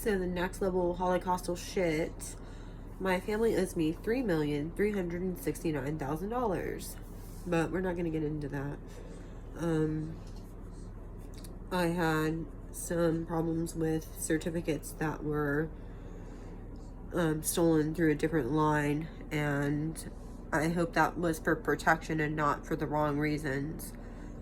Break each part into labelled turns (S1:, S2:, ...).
S1: So the next level holocaustal shit. My family owes me $3,369,000, but we're not gonna get into that. I had some problems with certificates that were stolen through a different line, and I hope that was for protection and not for the wrong reasons,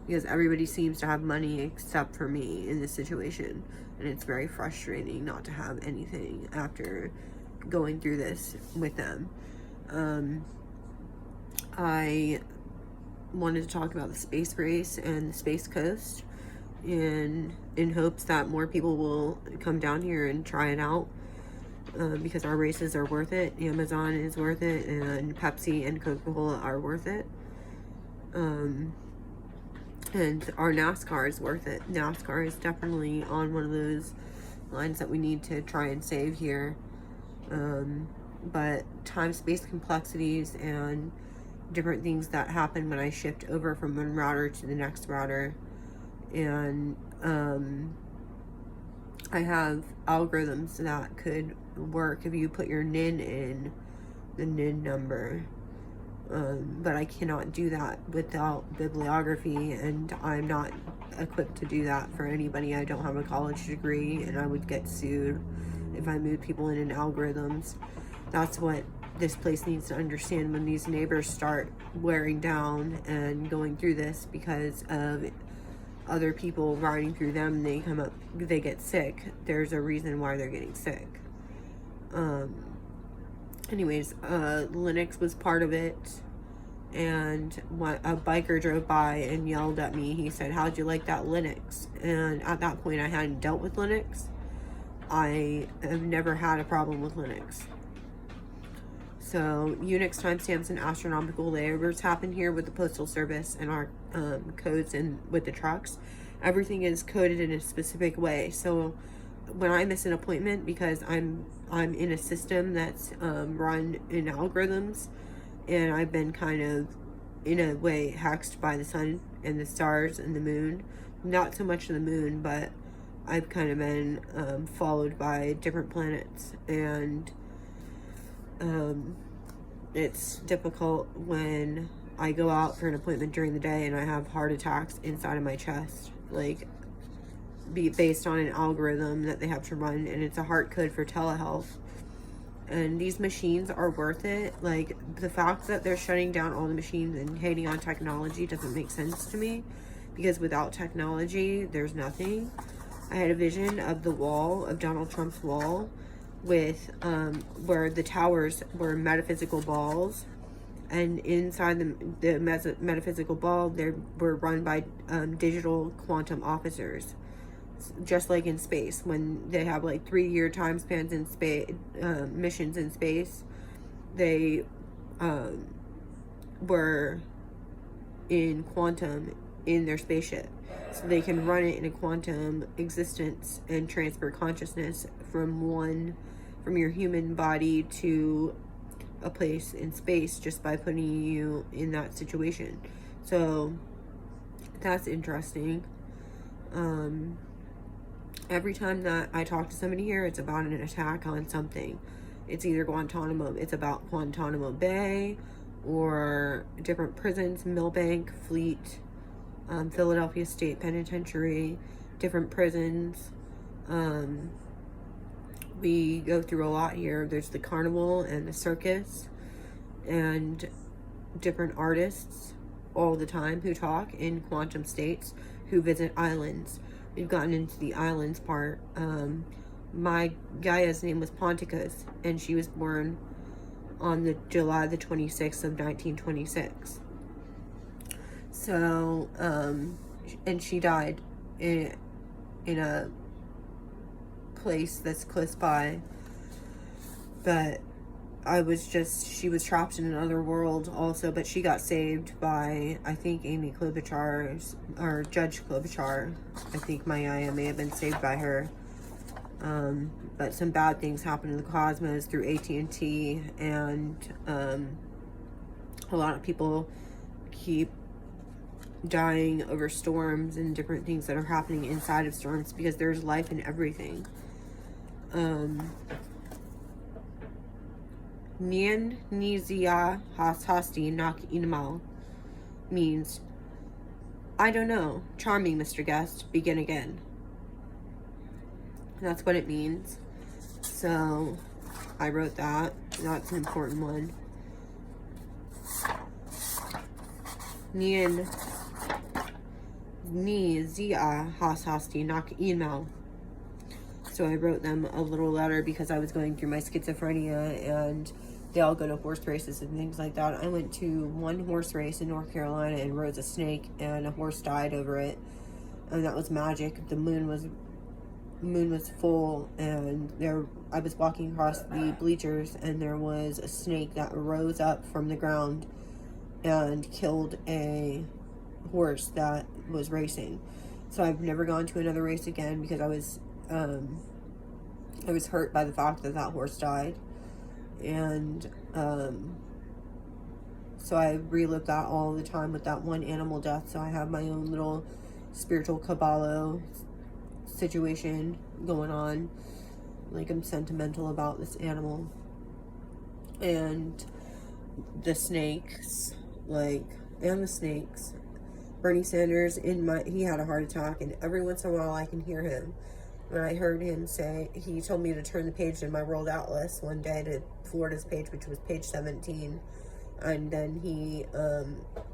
S1: because everybody seems to have money except for me in this situation, and it's very frustrating not to have anything after going through this with them. I wanted to talk about the space race and the Space Coast in hopes that more people will come down here and try it out, because our races are worth it. Amazon is worth it, and Pepsi and Coca-Cola are worth it. And our NASCAR is worth it. NASCAR is definitely on one of those lines that we need to try and save here. But time-space complexities and different things that happen when I shift over from one router to the next router. And I have algorithms that could work if you put your NIN in, the NIN number. But I cannot do that without bibliography, and I'm not equipped to do that for anybody. I don't have a college degree, and I would get sued if I moved people in algorithms. That's what this place needs to understand when these neighbors start wearing down and going through this because of other people riding through them. They come up, they get sick. There's a reason why they're getting sick. Anyways, Linux was part of it, and a biker drove by and yelled at me. He said, "How'd you like that Linux?" And at that point I hadn't dealt with Linux. I have never had a problem with Linux. So Unix timestamps and astronomical layovers happen here with the Postal Service and our codes, and with the trucks. Everything is coded in a specific way. So when I miss an appointment because I'm in a system that's run in algorithms, and I've been kind of in a way hexed by the sun and the stars and the moon. Not so much the moon, but I've kind of been followed by different planets, and it's difficult when I go out for an appointment during the day and I have heart attacks inside of my chest, like based on an algorithm that they have to run, and it's a heart code for telehealth. And these machines are worth it. Like, the fact that they're shutting down all the machines and hating on technology doesn't make sense to me, because without technology there's nothing. I had a vision of the wall, of Donald Trump's wall, with where the towers were metaphysical balls, and inside the metaphysical ball they were run by digital quantum officers, just like in space when they have like 3-year time spans in space, missions in space. They were in quantum in their spaceship, so they can run it in a quantum existence and transfer consciousness from your human body to a place in space just by putting you in that situation. So that's interesting. Every time that I talk to somebody here, it's about an attack on something. It's either Guantanamo, it's about Guantanamo Bay, or different prisons, Millbank, Fleet, Philadelphia State Penitentiary, different prisons. We go through a lot here. There's the carnival and the circus, and different artists all the time who talk in quantum states, who visit islands. We've gotten into the islands part. My Gaia's name was Ponticus, and she was born on July the 26th of 1926. So, and she died in a place that's close by. But she was trapped in another world also, but she got saved by, I think, Amy Klobuchar, or Judge Klobuchar. I think Maya may have been saved by her. But some bad things happened in the cosmos through AT&T, and a lot of people keep dying over storms and different things that are happening inside of storms, because there's life in everything. Nien Nizia Hasti Nak Inmal means, I don't know, charming Mr. Guest, begin again. That's what it means. So I wrote that. That's an important one. Nien Nizia Hasti Nak Inmal. So I wrote them a little letter because I was going through my schizophrenia, and they all go to horse races and things like that. I went to one horse race in North Carolina and rode a snake, and a horse died over it, and that was magic. The moon was full, and I was walking across the bleachers, and there was a snake that rose up from the ground and killed a horse that was racing. So I've never gone to another race again because I was hurt by the fact that horse died. And so I relive that all the time with that one animal death. So I have my own little spiritual Kabbalah situation going on. Like, I'm sentimental about this animal. And the snakes, Bernie Sanders, he had a heart attack, and every once in a while I can hear him. When I heard him say, he told me to turn the page in my World Atlas one day to Florida's page, which was page 17. And then he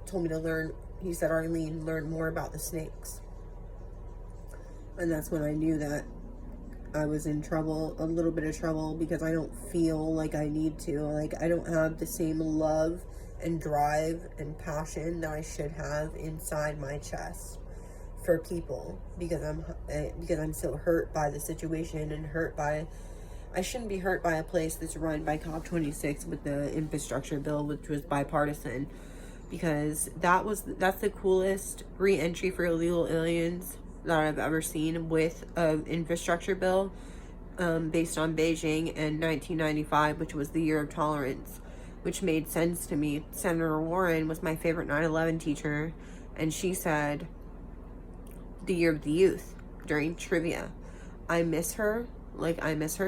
S1: told me to learn, he said, Arlene, learn more about the snakes. And that's when I knew that I was in trouble, a little bit of trouble, because I don't feel like I need to. Like, I don't have the same love and drive and passion that I should have inside my chest for people, because I'm so hurt by the situation, and I shouldn't be hurt by a place that's run by COP26 with the infrastructure bill, which was bipartisan, because that's the coolest re-entry for illegal aliens that I've ever seen, with an infrastructure bill based on Beijing in 1995, which was the year of tolerance, which made sense to me. Senator Warren was my favorite 9/11 teacher, and she said, the year of the youth, during trivia. I miss her.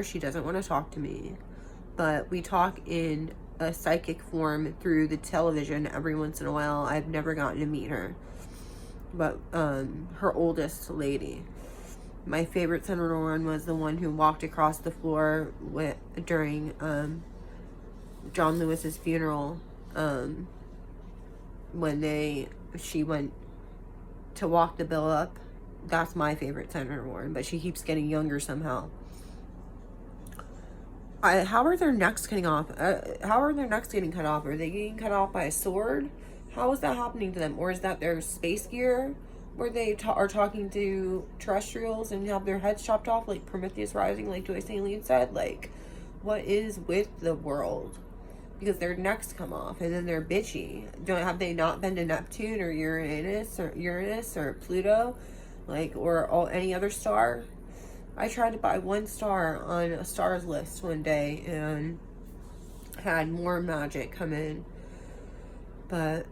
S1: She doesn't want to talk to me, but we talk in a psychic form through the television every once in a while. I've never gotten to meet her, but her oldest lady. My favorite Senator Warren was the one who walked across the floor during John Lewis's funeral, when she went to walk the bill up. That's my favorite Senator Warren, but she keeps getting younger somehow. How are their necks getting off? How are their necks getting cut off? Are they getting cut off by a sword? How is that happening to them? Or is that their space gear, where they are talking to terrestrials and have their heads chopped off, like Prometheus Rising, like Joyce Alien said? Like, what is with the world? Because their necks come off, and then they're bitchy. Have they not been to Neptune or Uranus or Pluto, or any other star? I tried to buy one star on a stars list one day and had more magic come in, but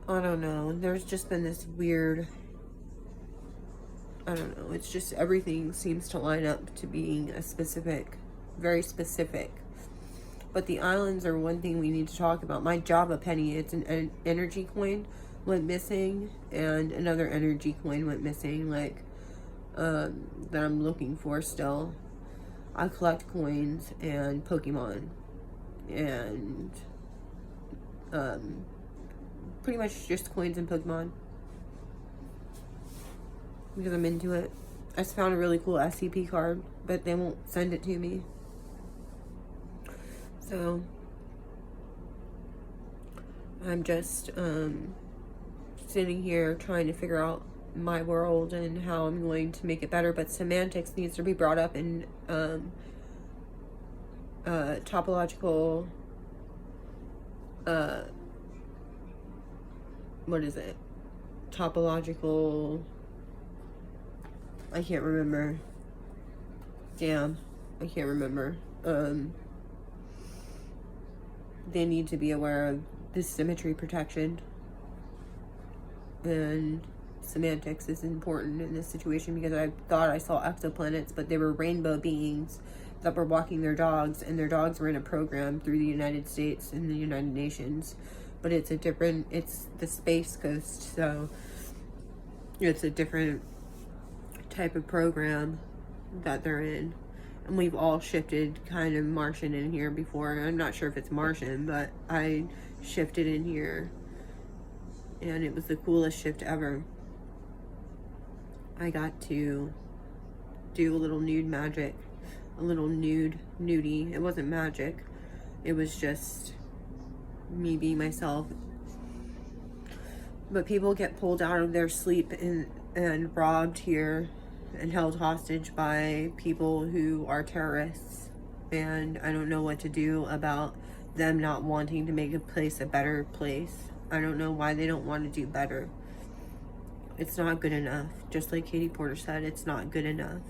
S1: I don't know. There's just been this weird, I don't know. It's just everything seems to line up to being very specific. But the islands are one thing we need to talk about. My Java penny, it's an energy coin, went missing, and another energy coin went missing, that I'm looking for still. I collect coins and Pokemon, and pretty much just coins and Pokemon, because I'm into it. I just found a really cool SCP card, but they won't send it to me. So I'm just sitting here trying to figure out my world and how I'm going to make it better. But semantics needs to be brought up in topological, what is it? Topological, I can't remember. Damn, I can't remember. They need to be aware of this symmetry protection, and semantics is important in this situation, because I thought I saw exoplanets, but they were rainbow beings that were walking their dogs, and their dogs were in a program through the United States and the United Nations. But it's the Space Coast, so it's a different type of program that they're in. And we've all shifted kind of Martian in here before. I'm not sure if it's Martian, but I shifted in here, and it was the coolest shift ever. I got to do a little nude magic, a little nudie. It wasn't magic. It was just me being myself. But people get pulled out of their sleep and robbed here and held hostage by people who are terrorists. And I don't know what to do about them not wanting to make a place a better place. I don't know why they don't want to do better. It's not good enough. Just like Katie Porter said, it's not good enough.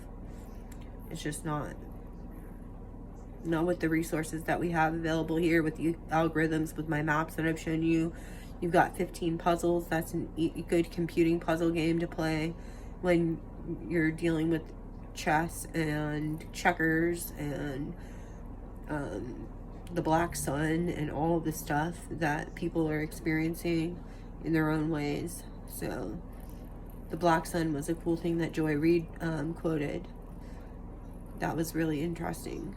S1: It's just not. Not with the resources that we have available here, with the algorithms, with my maps that I've shown you. You've got 15 puzzles. That's a good computing puzzle game to play when you're dealing with chess and checkers and the Black Sun and all the stuff that people are experiencing in their own ways. So the Black Sun was a cool thing that Joy Reid quoted. That was really interesting.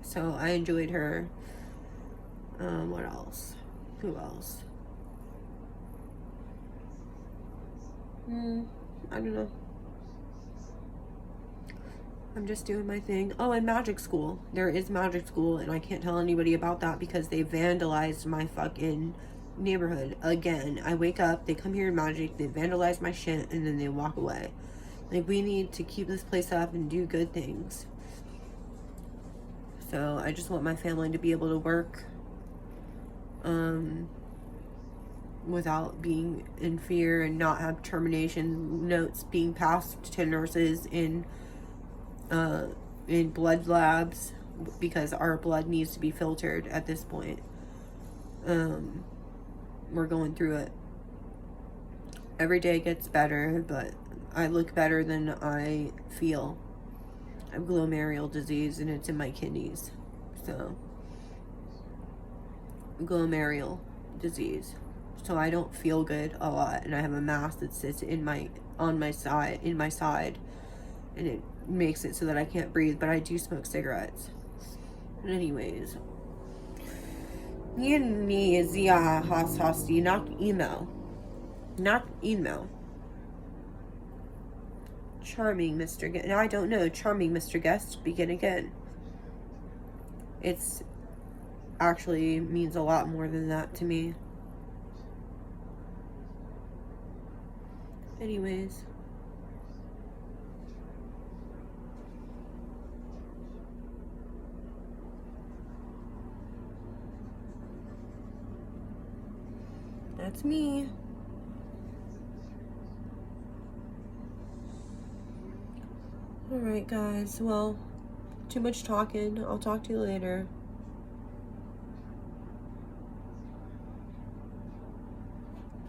S1: So I enjoyed her. What else? Who else? I don't know. I'm just doing my thing. Oh, and magic school. There is magic school, and I can't tell anybody about that because they vandalized my fucking neighborhood again. I wake up, they come here in magic, they vandalize my shit, and then they walk away. Like, we need to keep this place up and do good things. So I just want my family to be able to work without being in fear, and not have termination notes being passed to nurses in blood labs, because our blood needs to be filtered at this point. We're going through it. Every day gets better, but I look better than I feel. I have glomerular disease, and it's in my kidneys. So, glomerular disease. So I don't feel good a lot, and I have a mass that sits in my side, and it makes it so that I can't breathe, but I do smoke cigarettes. Anyways, not email. Charming Mr. Guest. No, I don't know. Charming Mr. Guest, begin again. It's actually means a lot more than that to me. Anyways. That's me. Alright, guys. Well, too much talking. I'll talk to you later.